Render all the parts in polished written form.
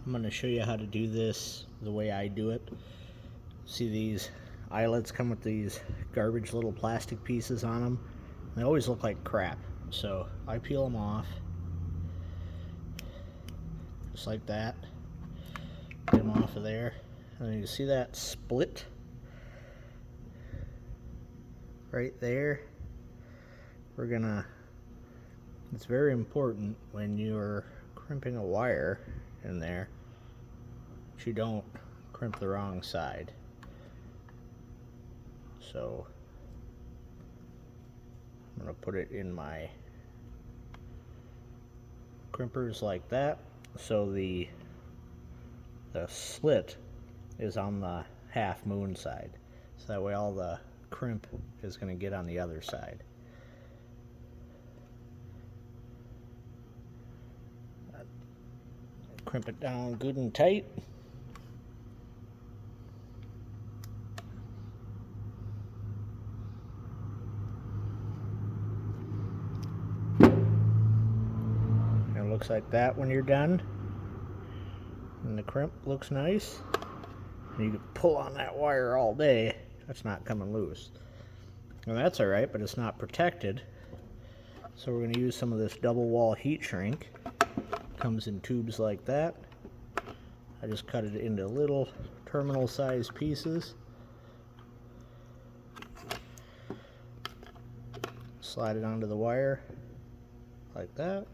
I'm going to show you how to do this the way I do it. See, these eyelets come with these garbage little plastic pieces on them. They always look like crap, so I peel them off just like that. Get them off of there, and you see that split right there. It's very important when you're crimping a wire in there that you don't crimp the wrong side. So I'm going to put it in my crimpers like that, so the slit is on the half moon side, so that way all the crimp is going to get on the other side. Crimp it down good and tight. And it looks like that when you're done. And the crimp looks nice. And you can pull on that wire all day. That's not coming loose. And that's alright, but it's not protected. So we're going to use some of this double wall heat shrink. Comes in tubes like that. I just cut it into little terminal sized pieces. Slide it onto the wire like that.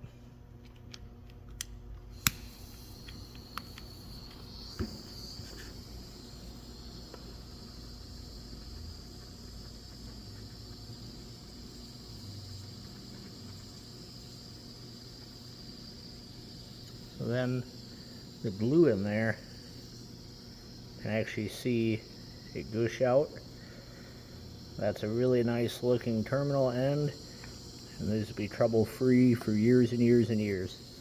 So then the glue in there, you can actually see it gush out. That's a really nice looking terminal end, and this will be trouble free for years and years and years.